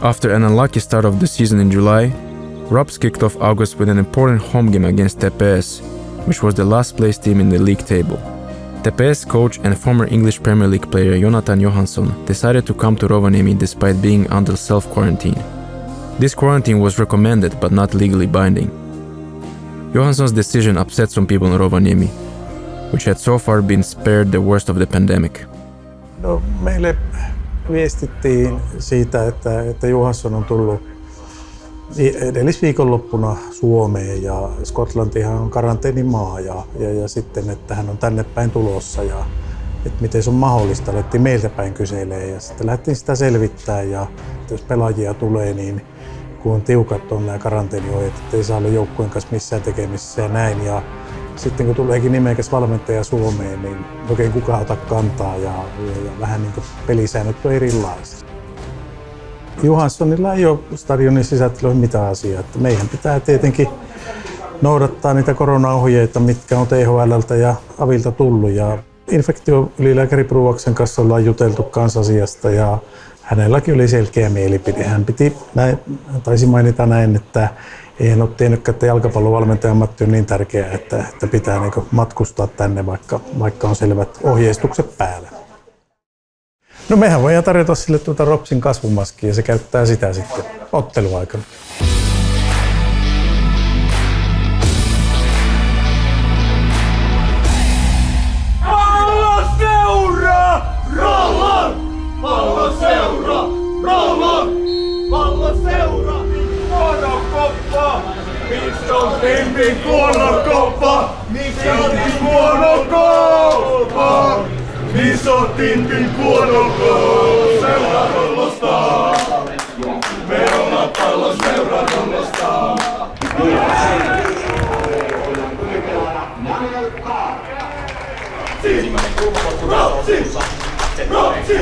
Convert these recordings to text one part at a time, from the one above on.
After an unlucky start of the season in July, Robs kicked off August with an important home game against TPS, which was the last place team in the league table. TPS coach and former English Premier League player Jonathan Johansson decided to come to Rovaniemi despite being under self-quarantine. This quarantine was recommended but not legally binding. Johansson's decision upset some people in Rovaniemi, which had so far been spared the worst of the pandemic. No, meille viestittiin siitä, että Johansson on tullut edellisviikonloppuna Suomeen ja Skotlantihan on karanteenimaa ja sitten, että hän on tänne päin tulossa ja että miten se on mahdollista, alettiin meiltä päin kyselee ja sitten lähdettiin sitä selvittää ja jos pelaajia tulee, niin kun on tiukat on nämä karanteeniohjeet, että ei saa olla joukkueen kanssa missään tekemisissä ja näin. Ja sitten kun tuleekin nimekäs valmentaja Suomeen, niin oikein kukaan ota kantaa ja vähän niin kuin pelisäännöt on erilaiset. Johanssonilla ei ole stadionin sisältöllä mitään asiaa. Että meidän pitää tietenkin noudattaa niitä koronaohjeita, mitkä on THL:ltä ja Avilta tullut. Ja infektioylilääkäri Pruaksen kanssa ollaan juteltu kanssa asiasta ja hänelläkin oli selkeä mielipide. Hän taisi mainita näin, että ei hän ole tiennytkään, että jalkapallovalmentajan ammatti on niin tärkeää, että pitää matkustaa tänne, vaikka on selvät ohjeistukset päällä. No mehän voidaan tarjota sille Robsin kasvumaskia ja se käyttää sitä sitten otteluaikana. Palloseura! Rolla! Palloseura! Rolla! Palloseura! Kuonokoppa! Missä on Timpin kuonokoppa? Missä on kuonokoppa? Missä on Timpin kuonokoppa? Seura Rollosta! Me ollaan Palloseura Rollosta! Rotsi!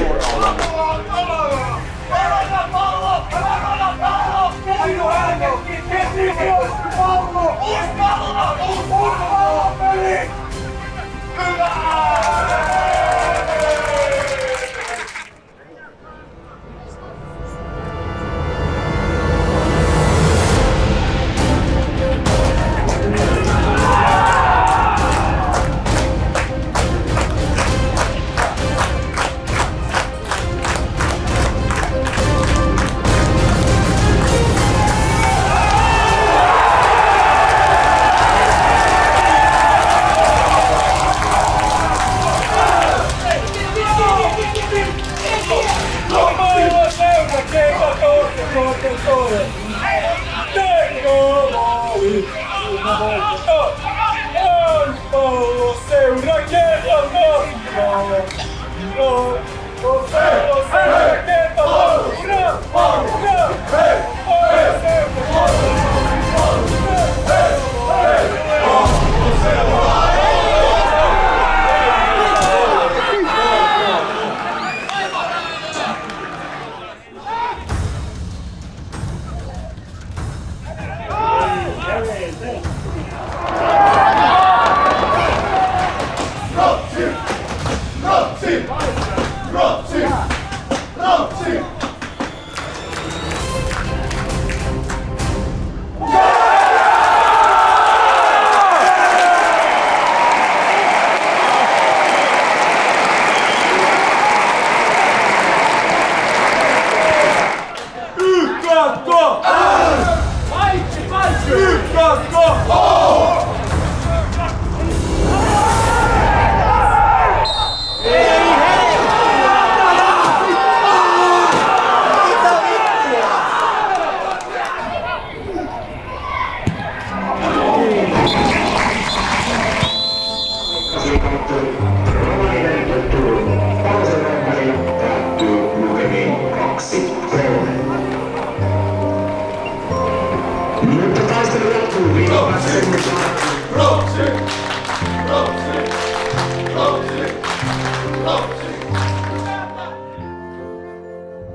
Rotsi!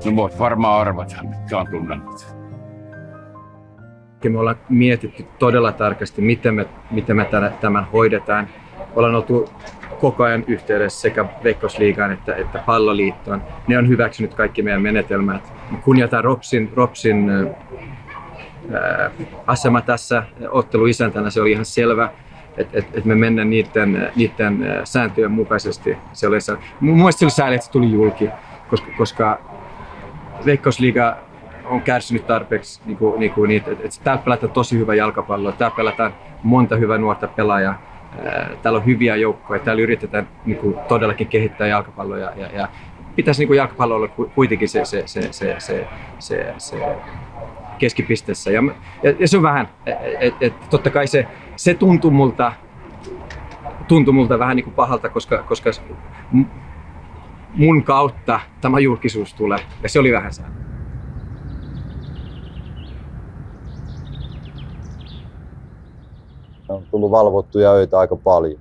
No voit varmaan arvata, mitkä on tunnelmat. Me ollaan mietitty todella tarkasti, miten me tämän hoidetaan. ollaan oltu koko ajan yhteydessä sekä Veikkausliigaan että Palloliittoon. Ne on hyväksynyt kaikki meidän menetelmät. Kunnioitetaan Ropsin asema tässä otteluisäntänä, se oli ihan selvä, että me mennään niiden sääntöjen mukaisesti. Mun mielestä se oli sääli, että se tuli julki, koska Veikkausliiga on kärsinyt tarpeeksi että täällä pelataan tosi hyvä jalkapalloa, täällä pelataan monta hyvää nuorta pelaajaa, täällä on hyviä joukkoja, täällä yritetään todellakin kehittää jalkapalloa ja pitäisi jalkapallo olla kuitenkin se keskipisteessä. Ja se on vähän, että totta kai se tuntui multa vähän pahalta, koska mun kautta tämä julkisuus tulee ja se oli vähän sääli. On tullut valvottuja öitä aika paljon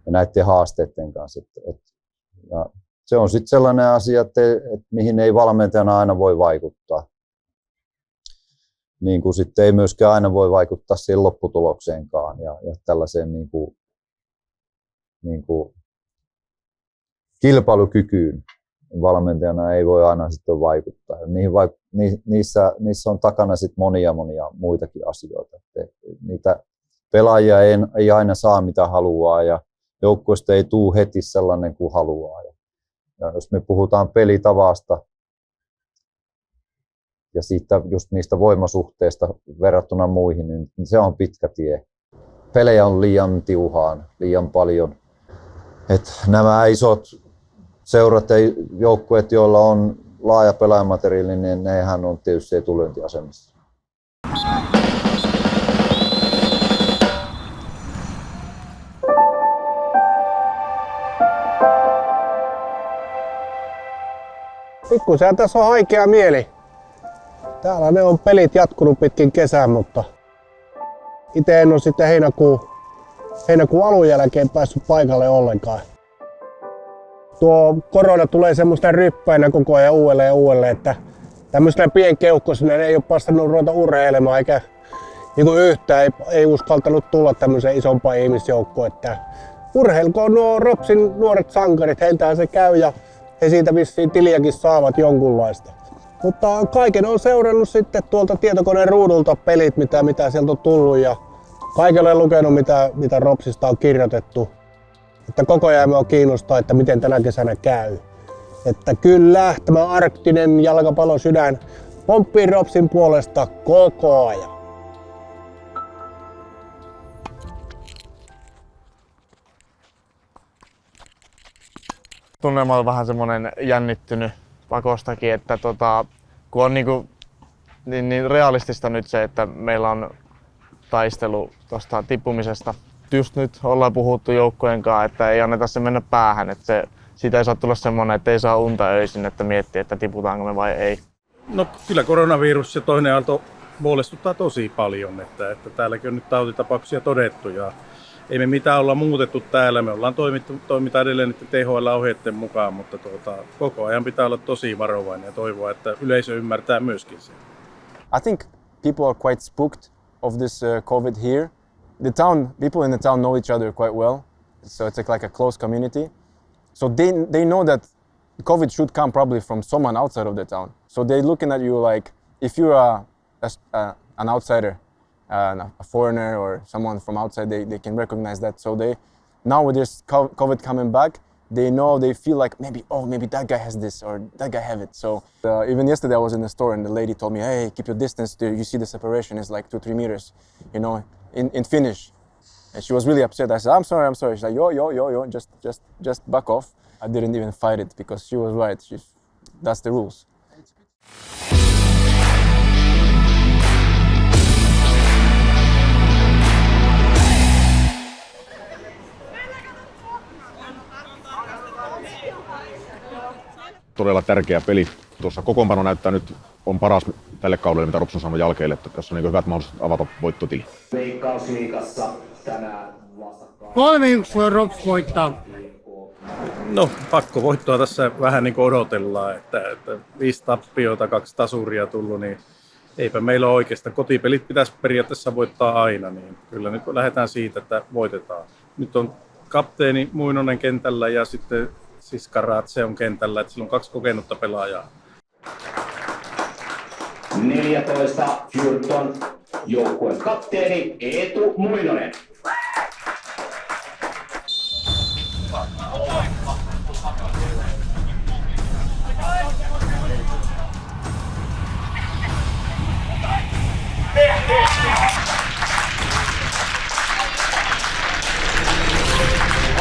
ja näiden haasteiden kanssa. Ja se on sitten sellainen asia, että mihin ei valmentajana aina voi vaikuttaa. Niin kuin sitten ei myöskään aina voi vaikuttaa siihen lopputulokseenkaan ja tällaiseen niin kuin kilpailukykyyn valmentajana ei voi aina sitten vaikuttaa. Niissä on takana sitten monia muitakin asioita. Niitä pelaajia ei aina saa mitä haluaa ja joukkueesta ei tule heti sellainen kuin haluaa. Ja jos me puhutaan pelitavasta ja siitä just niistä voimasuhteista verrattuna muihin, niin se on pitkä tie. Pelejä on liian tiuhaan, liian paljon. Nämä isot seurat ja joukkueet, joilla on laaja pelaajamateriaali, niin nehän on tietysti etulyöntiasemassa. Pikkusen tässä on haikea mieli. Täällä ne on pelit jatkunut pitkin kesää, mutta itse en ole sitten heinäkuun alun jälkeen päässyt paikalle ollenkaan. Tuo korona tulee semmoista ryppäinä koko ajan uudelleen, että tämmöisenä pienkeuhkoisena ei ole passannut ruveta urheilemaan eikä yhtään ei uskaltanut tulla tämmöiseen isompaan ihmisjoukkoon. Että urheilkoon nuo Ropsin nuoret sankarit, heiltähän se käy ja he siitä vissiin tiliäkin saavat jonkunlaista. Mutta kaiken on seurannut sitten tuolta tietokoneen ruudulta pelit, mitä sieltä on tullut ja kaikille lukenut, mitä Ropsista on kirjoitettu. Että koko ajan minua kiinnostaa, että miten tänä kesänä käy. Että kyllä, tämä arktinen jalkapallon sydän pomppii Ropsin puolesta koko ajan. Tunnelma on vähän semmoinen jännittynyt pakostakin, että kun on niin realistista nyt se, että meillä on taistelu tuosta tippumisesta. Just nyt ollaan puhuttu joukkojen kanssa, että ei anneta se mennä päähän, että siitä ei saa tulla semmoinen, että ei saa unta öisin, että miettii, että tiputaanko me vai ei. No kyllä koronavirus ja toinen aalto huolestuttaa tosi paljon, että täälläkin on nyt tautitapauksia todettu ja ei me mitään olla muutettu täällä, me ollaan toimitaan edelleen THL-ohjeiden mukaan, mutta koko ajan pitää olla tosi varovainen ja toivoa, että yleisö ymmärtää myöskin sen. I think people are quite spooked of this COVID here. People in the town know each other quite well, so it's like a close community. So they know that COVID should come probably from someone outside of the town. So they're looking at you like if you're an outsider, a foreigner or someone from outside, they can recognize that. So now with this COVID coming back, they feel like maybe that guy has this or that guy have it. So even yesterday I was in the store and the lady told me, hey, keep your distance. You see the separation is like 2-3 meters, in Finnish. And she was really upset. I said, I'm sorry. She's like, yo, just back off. I didn't even fight it because she was right. That's the rules. Todella tärkeä peli. Tuossa kokoonpano näyttää nyt on paras tälle kaudelle, mitä Rops on saanut jälkeelle. Että tässä on hyvät mahdollisuudet avata voittotili. Veikkausliigassa tänään vastakkain. 3-1 Rops voittaa. No pakko voittoa tässä vähän odotellaan, että 5 tappiota, 2 tasuria tullut, niin eipä meillä ole oikeastaan. Kotipelit pitäisi periaatteessa voittaa aina, niin kyllä nyt lähdetään siitä, että voitetaan. Nyt on kapteeni Muinonen kentällä ja sitten Siskaratse on kentällä, että sillä on 2 kokenutta pelaajaa. 14 Fjurton, joukkueen kapteeni Eetu Muinonen.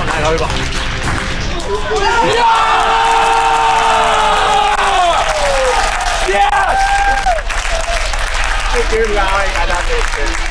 On aika hyvä. Yes! Kyllä aikana sitten.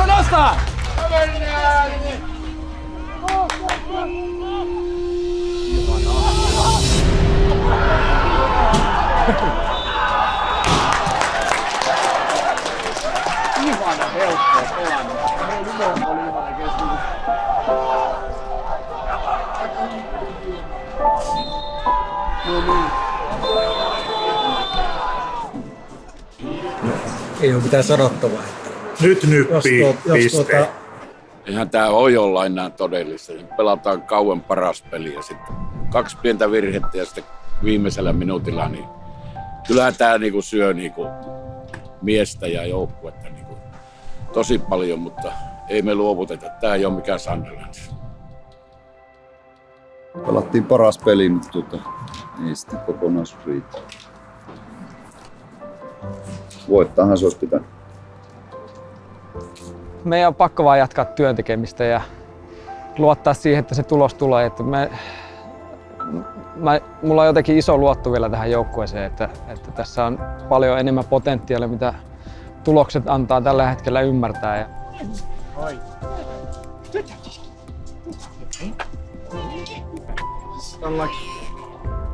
Nosta! Ihana helppo pelannut. Oli ihana keskitys. Ei ole mitään sanottavaa. Nyt nyppii piste. Eihän tää ole jollain enää todellista. Pelataan kauan paras peli ja sitten 2 pientä virhettä ja sitten viimeisellä minuutilla, niin kyllähän tää niinku syö niinku miestä ja joukkuetta niinku tosi paljon, mutta ei me luovuteta. Tää ei ole mikään Sunderland. Pelattiin paras peli, mutta ei sitten kokonaisuus riittää. Voittaahan se olisi pitänyt. Meidän on pakko vaan jatkaa työn tekemistä ja luottaa siihen, että se tulos tulee. Että mulla on jotenkin iso luotto vielä tähän joukkueeseen, että tässä on paljon enemmän potentiaalia, mitä tulokset antaa tällä hetkellä ymmärtää.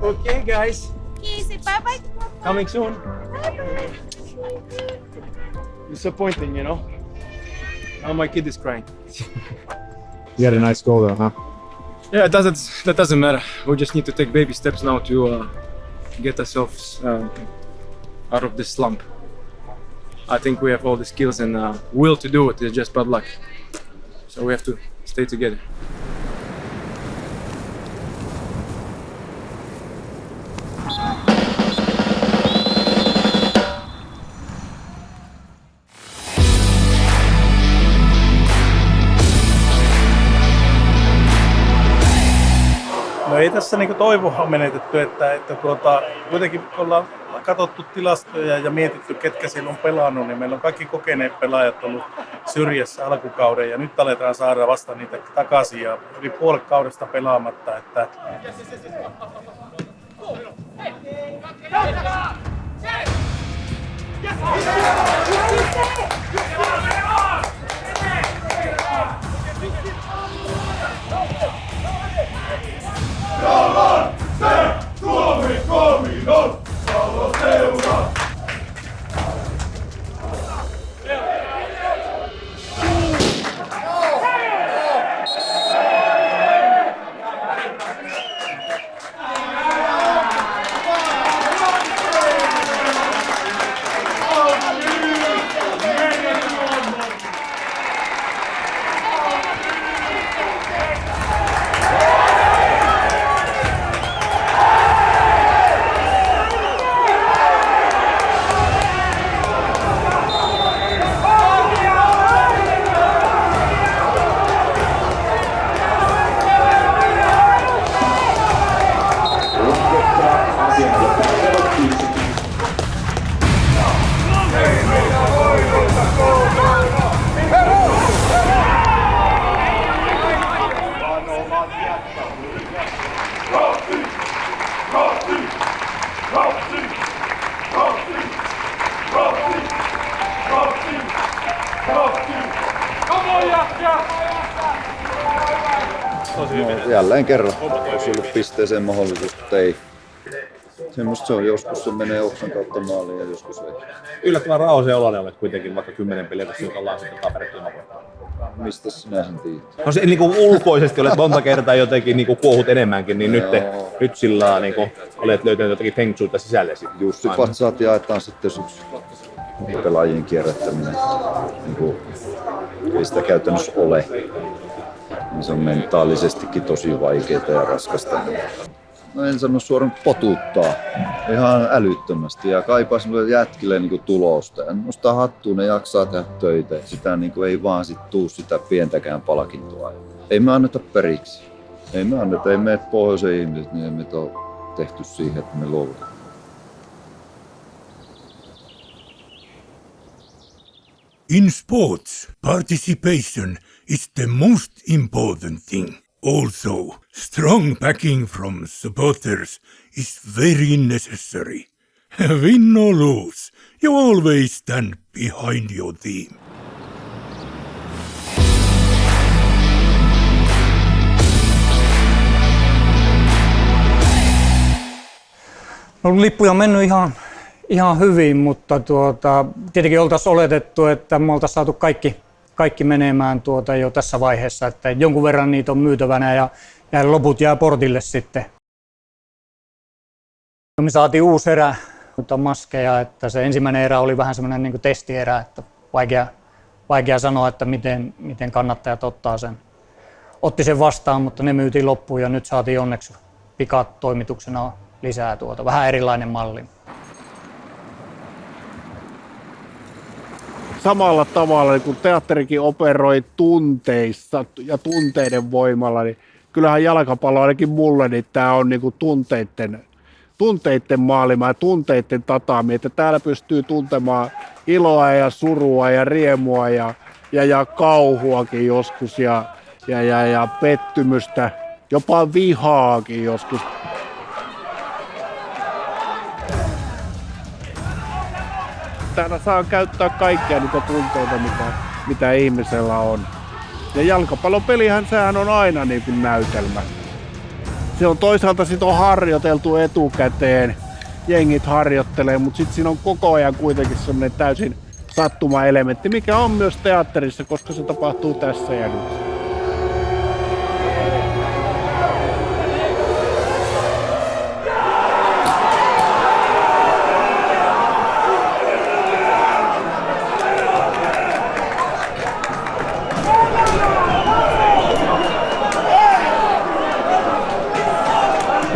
Okay guys. Easy, bye bye. Coming soon. Disappointing, you know. Now my kid is crying. You had a nice goal though, huh? Yeah, that doesn't matter. We just need to take baby steps now to get ourselves out of this slump. I think we have all the skills and will to do it. It's just bad luck. So we have to stay together. No ei tässä niinku toivoa menetetty, että kuitenkin ollaan katsottu tilastoja ja mietitty, ketkä siellä on pelannut, niin meillä on kaikki kokeneet pelaajat ollut syrjässä alkukauden ja nyt aletaan saada vasta niitä takaisin ja yli puolet kaudesta pelaamatta. Että No, jälleen kerran olisi ollut pisteeseen mahdollisuus, mutta ei. Semmosta se on, joskus se menee oksan kautta maaliin ja joskus ei. Yllättävän rauhallisia oloinen olet kuitenkin, vaikka 10 peliä, koska nyt ollaan sitten kaverit ilman voittaa. Mistä sinä sen tiedät? No se niin kuin ulkoisesti olet monta kertaa jotenkin niin kuin kuohut enemmänkin, niin nyt sillä niin kuin olet löytänyt jotakin feng shuita sisällesi. Jussi patsaat jaetaan sitten syksyllä. Pelaajien kierrättäminen. Niin ei sitä käytännössä ole. Niin se on mentaalisestikin tosi vaikeaa ja raskasta. No en sano suoraan potuttaa ihan älyttömästi ja kaipaa semmoille jätkille niin tulosta. Ja nostaa hattuun, ne jaksaa tehdä töitä. Sitä niin ei vaan sit tuu sitä pientäkään palkintoa. Ei me anneta periksi. Ei me pohjoisen ihmiset, niin emme ole tehty siihen, että me luovutaan. In sports, participation is the most important thing. Also, strong backing from supporters is very necessary. Win or lose, you always stand behind your team. No, lippuja on mennyt ihan hyvin, mutta tietenkin oltaisiin oletettu, että me oltaisiin saatu kaikki menemään jo tässä vaiheessa, että jonkun verran niitä on myytävänä ja loput jää portille sitten. Me saatiin uusi erä, mutta maskeja, että se ensimmäinen erä oli vähän semmoinen niin kuin testierä, että vaikea sanoa, että miten kannattajat otti sen vastaan, mutta ne myytiin loppuun ja nyt saatiin onneksi pikatoimituksena lisää vähän erilainen malli. Samalla tavalla kun teatterikin operoi tunteissa ja tunteiden voimalla, niin kyllähän jalkapallo ainakin mulle, niin tämä on niinku tunteiden maalima ja tunteiden tataami, että täällä pystyy tuntemaan iloa ja surua ja riemua ja kauhuakin joskus ja pettymystä, jopa vihaakin joskus. Täällä saa käyttää kaikkia niitä tunteita, mitä ihmisellä on. Ja jalkapallopelihän sehän on aina niin kuin näytelmä. Se on toisaalta sit on harjoiteltu etukäteen, jengit harjoittelee, mutta sitten siinä on koko ajan kuitenkin semmoinen täysin sattuma-elementti, mikä on myös teatterissa, koska se tapahtuu tässä ja nyt.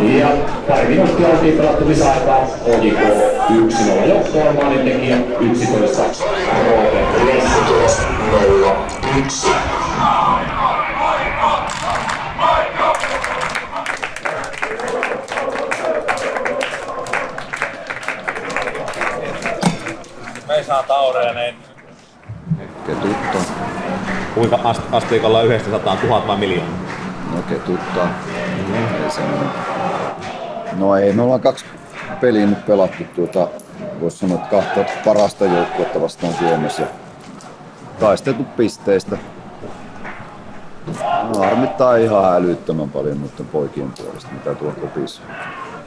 Ja pari minuuttia oltiin pelattu lisäaikaa. HJK 1-0 johtoon, maalintekijä 11. Robert Less. 0-1. Vesa Taureeneen. Ketuttaa. Kuinka asteikolla 900 000 vai miljoonaa? No ketuttaa. Ei semmoinen. No ei, me ollaan 2 peliä nyt pelattu voisi sanoa, että 2 parasta joukkuetta vastaan Suomessa. Taisteltu pisteistä. Harmittaa ihan älyttömän paljon noiden poikien puolesta, mitä tuolla kopissa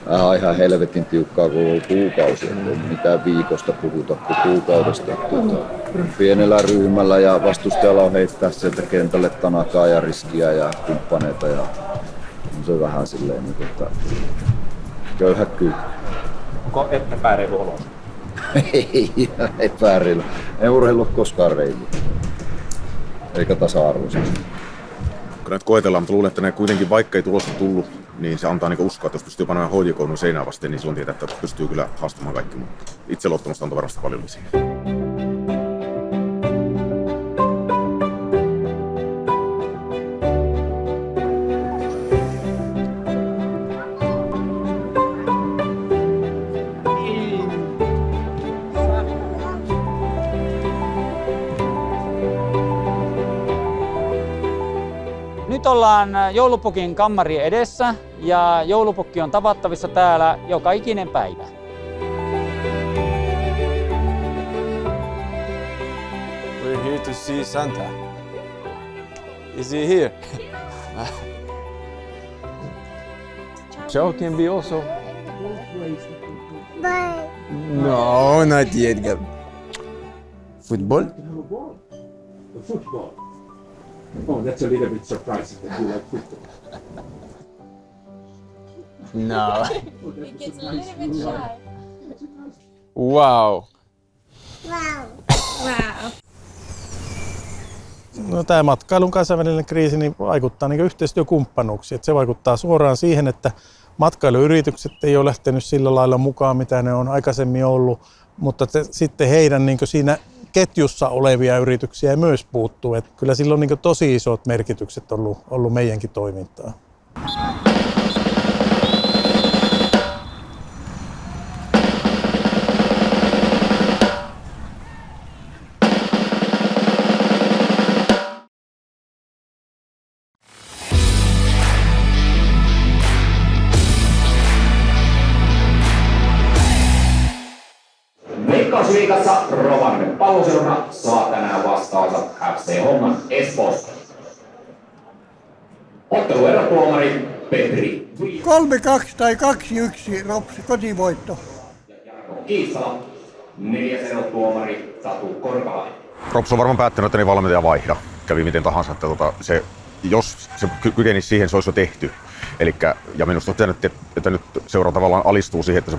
on. Ihan helvetin tiukkaa koko kuukausi, ei mitään viikosta puhuta kuin kuukaudesta. Pienellä ryhmällä ja vastustajalla on heittää sieltä kentälle Tanakaa ja Riskiä ja kumppaneita. Ja se on vähän silleen, että köyhä kyllä. Onko epäreilu olo? Ei, epäreilu. Ei urheilu ole koskaan reilu. Eikä tasa-arvoisesti. Kun näitä koetellaan, mutta luulen, että ne kuitenkin, vaikka ei tulosta tullut, niin se antaa niinku uskoa, että jos pystyy panemaan HJK seinään vasten, niin silloin tietää, että pystyy kyllä haastamaan kaikki. Mutta itseluottamusta on varmasti paljon lisää. Nyt ollaan joulupukin kammarin edessä ja joulupukki on tavattavissa täällä joka ikinen päivä. We're here to see Santa. Is he here? Joe can be also. No, not yet, Gab. Football? Football. Oh, that's a little bit surprising that you like football. No. He gets a little bit shy. Wow. Wow. No, tämä matkailun kansainvälinen kriisi niin vaikuttaa niin yhteistyökumppanuuksiin. Se vaikuttaa suoraan siihen, että matkailuyritykset ei ole lähtenyt sillä lailla mukaan, mitä ne on aikaisemmin ollut, mutta sitten heidän niin siinä ketjussa olevia yrityksiä myös puuttuu. Että kyllä sillä on niin tosi isot merkitykset ollut meidänkin toimintaan. Veikkausliigassa Rovaniemen Palloseura saa tänään vastaansa FC Hongan Espoosta. Otteluerotuomari Petri 3-2 tai 2-1 Ropsi kotivoitto. Kiistala, 4. erotuomari Tatu Korkala. Rops on varmaan päättänyt, että ne valmentaja vaihda. Kävi miten tahansa, että jos se kykenisi siihen, se olisi jo tehty. Ja minusta on tiennyt, että nyt seura tavallaan alistuu siihen, että se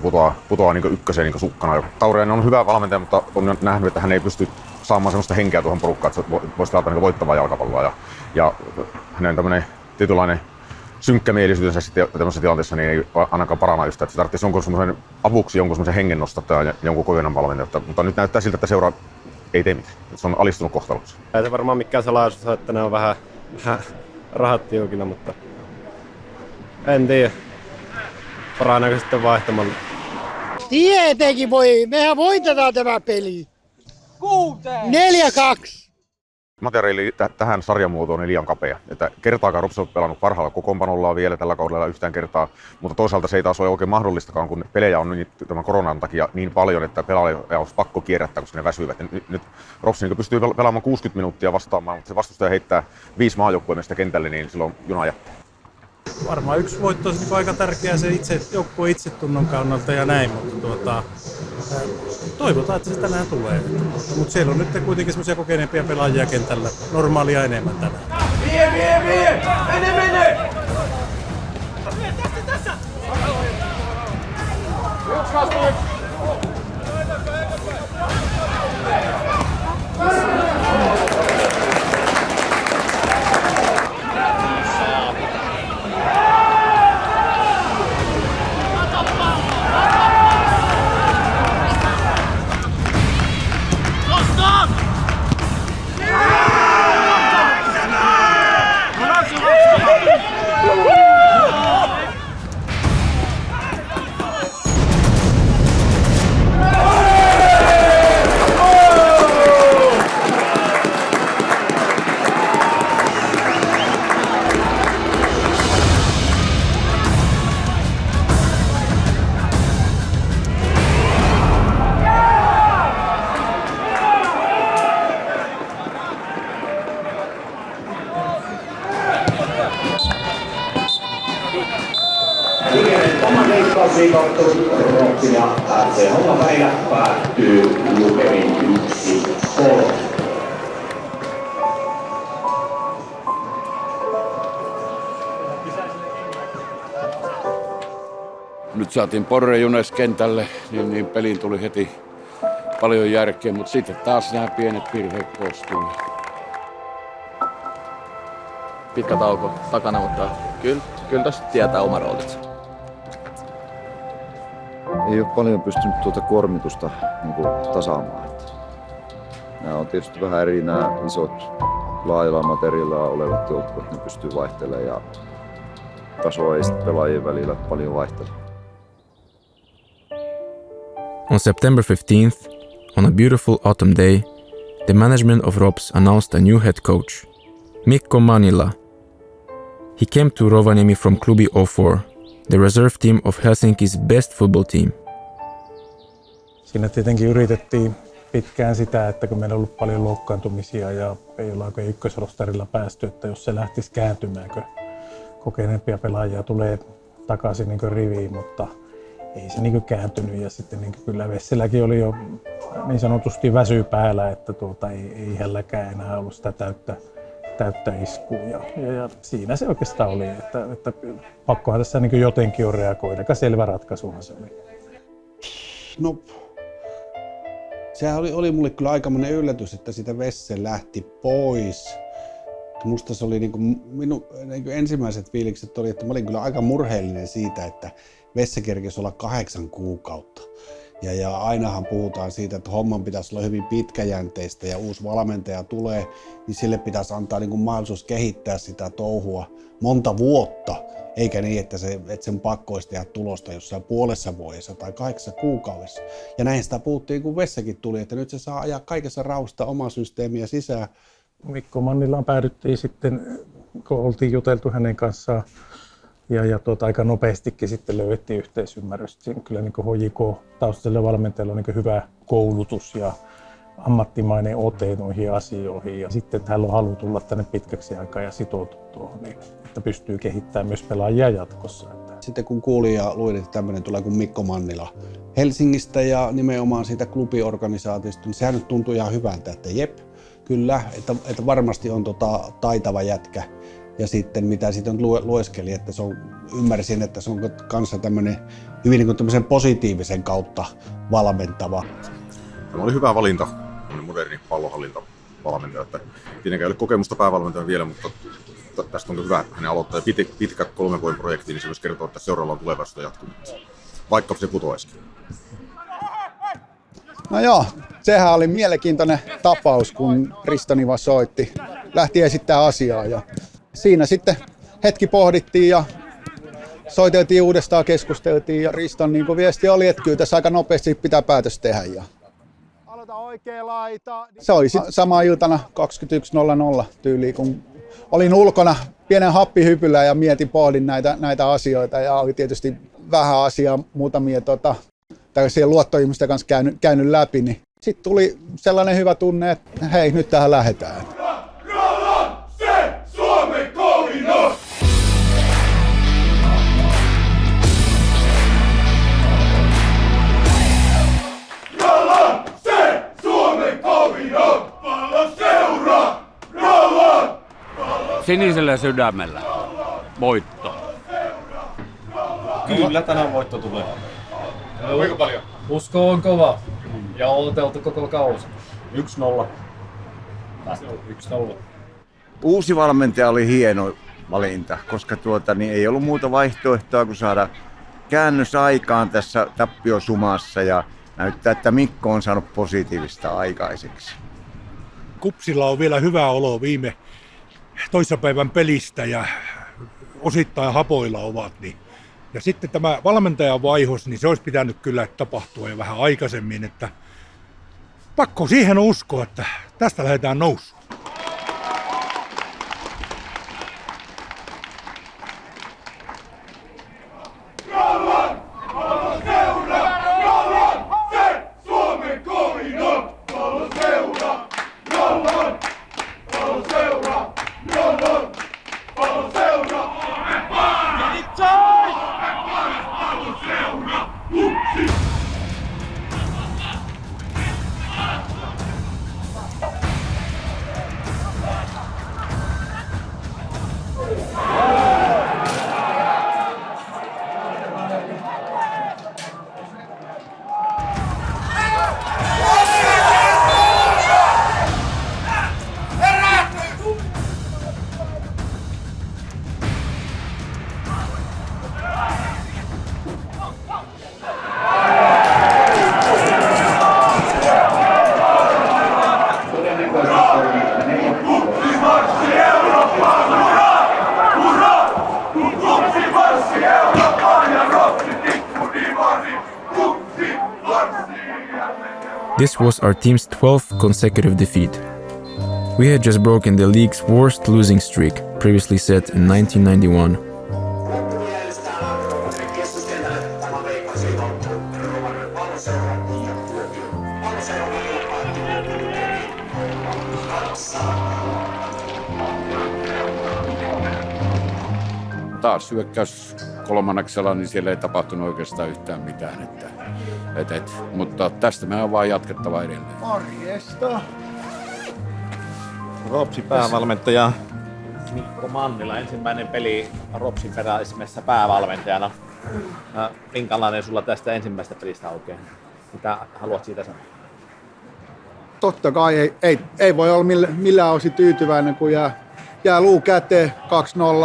putoaa niin ykköseen niin sukkana. Tauriainen on hyvä valmentaja, mutta on nähnyt, että hän ei pysty saamaan sellaista henkeä tuohon porukkaan, että se voisi pelata niin voittavaa jalkapalloa. Ja hänen tämmöinen tietynlainen synkkämielisyytensä sitten tämmöisessä tilanteessa niin ei ainakaan parana just, että se tarvitsisi jonkun semmoisen avuksi, jonkun semmoisen hengen nostattaa ja jonkun kokennan valmentaja. Mutta nyt näyttää siltä, että seura ei tee mitään. Se on alistunut kohtaloksi. Ei se varmaan mikään salaisuus, että ne on vähän rahat tiukilla, mutta en tiedä. Paraneeko sitten vaihtamalla? Tietenkin mehän voitetaan tämä peli. 4-2. Materiaali tähän sarjamuotoon on liian kapea. Että kertaakaan Rops on pelannut parhaalla kokoonpanollaan vielä tällä kaudella yhtään kertaa, mutta toisaalta se ei taas ole oikein mahdollistakaan, kun pelejä on tämän koronan takia niin paljon, että pelaajia olisi pakko kierrättää, koska ne väsyvät. Nyt Rops niin pystyy pelaamaan 60 minuuttia vastaamaan, mutta se vastustaja heittää 5 maajoukkueesta kentälle, niin silloin juna jättää. Varmaan yksi voitto olisi aika tärkeää se joukkueen itsetunnon kannalta ja näin, mutta toivotaan, että se tänään tulee. Mutta siellä on nyt kuitenkin semmoisia kokeneempia pelaajia kentällä, normaalia enemmän tänään. Vie! Mene! Tässä! Oman veikkausliigaottelun Ropsin ja FC Hongan välillä päättyy lukemin 1-3. Nyt saatiin Porre Junes kentälle, niin peliin tuli heti paljon järkeä, mutta sitten taas nämä pienet virheet koostuu. Pitkä tauko takana, mutta kyllä tässä tietää oma roolinsa. Ei ole paljon pystynyt tuota kuormitusta tasaamaan. Nämä on tietysti vähän eri nämä isot laajalla materiaalilla olevat joukkueet, ne pystyy vaihtelemaan ja taso ei sitten pelaajien välillä paljon vaihtele. On September 15th, on a beautiful autumn day, the management of Rops announced a new head coach, Mikko Manila. He came to Rovaniemi from Klubi 04, the reserve team of Helsinki's best football team. Siinä tietenkin yritettiin pitkään sitä, että kun meillä on ollut paljon loukkaantumisia ja ei olla oikein ykkösrostarilla päästy, että jos se lähtisi kääntymään, kun kokeneempia pelaajia tulee takaisin niin riviin, mutta ei se niin kääntynyt ja sitten niin kyllä Vesseläkin oli jo niin sanotusti väsy päällä, että ei hänelläkään enää ollut sitä täyttä iskua ja siinä se oikeastaan oli, että pakkohan tässä niin jotenkin on reagoida, aika selvä ratkaisuhan se oli. No, sehän oli mulle kyllä aikamoinen yllätys, että sitä Vesse lähti pois. Musta se oli minun ensimmäiset fiilikset oli, että mä olin kyllä aika murheellinen siitä, että Vesse kerkesi olla 8 kuukautta. Ja ainahan puhutaan siitä, että homman pitäisi olla hyvin pitkäjänteistä ja uusi valmentaja tulee, niin sille pitäisi antaa mahdollisuus kehittää sitä touhua monta vuotta, eikä niin, että sen pakko olisi tehdä tulosta jossain puolessa vuodessa tai 8 kuukaudessa. Ja näin sitä puhuttiin, kun Vessäkin tuli, että nyt se saa ajaa kaikessa rauhassa omaa systeemiä sisään. Mikko Mannilaan päädyttiin sitten, kun oltiin juteltu hänen kanssaan ja aika nopeastikin sitten löydettiin yhteisymmärrystä. Siinä kyllä niin HJK-taustaisella valmentajalla on niin hyvä koulutus ja ammattimainen ote noihin asioihin ja sitten, että hän on halu tulla tänne pitkäksi aikaa ja sitoutua tuohon, niin, että pystyy kehittämään myös pelaajia jatkossa. Sitten kun kuulin ja luin, että tämmöinen tulee kuin Mikko Mannila Helsingistä ja nimenomaan siitä klubiorganisaatiosta, niin sehän nyt tuntui ihan hyvältä, että jep, kyllä, että varmasti on taitava jätkä. Ja sitten mitä sitten lueskeli, että ymmärsin, että se on kanssa tämmöinen hyvin niin kuin tämmöisen positiivisen kautta valmentava. Tämä oli hyvä valinta, moderni pallohallintavalmentaja. Tietenkään ei ole kokemusta päävalmentajana vielä, mutta tästä on hyvä, että hänen aloittaa pitkä 3 vuoden projekti, niin se myös kertoo, että seuraavalla on tulevaisuutta jatkunut, vaikka se putoaisikin. No joo, sehän oli mielenkiintoinen tapaus, kun Risto Niva soitti, lähti esittämään asiaa ja siinä sitten hetki pohdittiin ja soiteltiin uudestaan, keskusteltiin ja Riston viesti oli, että kyllä tässä aika nopeasti pitää päätös tehdä. Ja aloita oikea laita. Se oli sitten sama iltana 21.00 tyyliin, kun olin ulkona pienen happihypyllä ja pohdin näitä asioita ja oli tietysti vähän asiaa muutamia tällaisia luottoihmisten kanssa käynyt läpi, niin sitten tuli sellainen hyvä tunne, että hei, nyt tähän lähdetään. Sinisellä sydämellä voitto. Kyllä tänään voitto tulee. Kuinka paljon? Usko on kova ja on odoteltu koko kausi. 1-0. 1-0. Uusi valmentaja oli hieno valinta, koska ei ollut muuta vaihtoehtoa kuin saada käännös aikaan tässä tappiosumassa ja näyttää, että Mikko on saanut positiivista aikaiseksi. KuPSilla on vielä hyvä olo viime toissapäivän pelistä ja osittain hapoilla ovat. Ja sitten tämä valmentajan vaihos, niin se olisi pitänyt kyllä tapahtua jo vähän aikaisemmin. Että pakko siihen uskoa, että tästä lähdetään nousuun. This was our team's 12th consecutive defeat. We had just broken the league's worst losing streak, previously set in 1991. Suomessa. Taas hyökkäys kolmanneksella, niin siellä ei tapahtunut oikeastaan yhtään mitään. Mutta tästä meidän on vaan jatkettava edelleen. Morjesta. Ropsin päävalmentaja Mikko Mannila, ensimmäinen peli Ropsin peräisessä päävalmentajana. Minkälainen sulla tästä ensimmäisestä pelistä oikein? Mitä haluat siitä sanoa? Totta kai ei voi olla millään osin tyytyväinen, kun jää luu käteen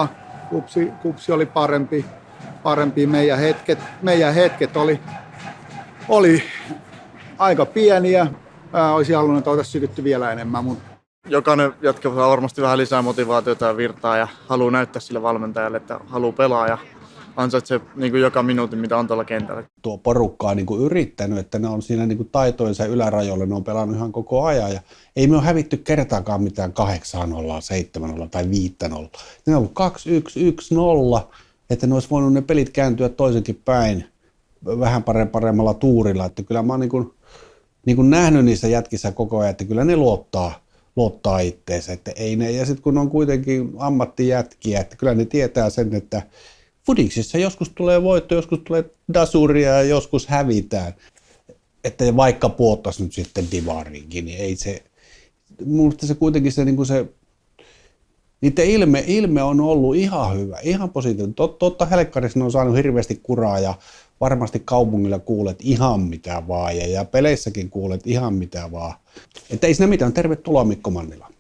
2-0. Kupsi oli parempi. Meidän hetket oli aika pieniä. Olisin halunnut, että oltaisiin sytytty vielä enemmän. Jokainen jätkä saa varmasti vähän lisää motivaatiota ja virtaa ja haluaa näyttää sille valmentajalle, että haluaa pelaa ja ansaitsee niin joka minuutin, mitä on tuolla kentällä. Tuo porukka on niin yrittänyt, että ne on siinä niin taitojensa ylärajoilla, ne on pelannut ihan koko ajan. Ja ei me ole hävitty kertaakaan mitään 8-0, 7-0 tai 5-0. Ne on ollut 2-1, 1-0, että ne olisi voinut ne pelit kääntyä toisenkin päin vähän paremmalla tuurilla. Että kyllä mä oon niin kuin nähnyt niissä jätkissä koko ajan, että kyllä ne luottaa itteensä. Että ei ne, ja sitten kun on kuitenkin ammattijätkiä, että kyllä ne tietää sen, että fudiksissa joskus tulee voitto, joskus tulee dasuria ja joskus hävitään. Että vaikka puottaisi nyt sitten divariinkin, niin ei se, minusta se kuitenkin se, niin se niiden ilme on ollut ihan hyvä, ihan positiivinen. Totta helkkarissa ne on saanut hirveästi kuraa ja varmasti kaupungilla kuulet ihan mitä vaan ja peleissäkin kuulet ihan mitä vaan. Että ei siinä mitään, tervetuloa Mikko Mannila.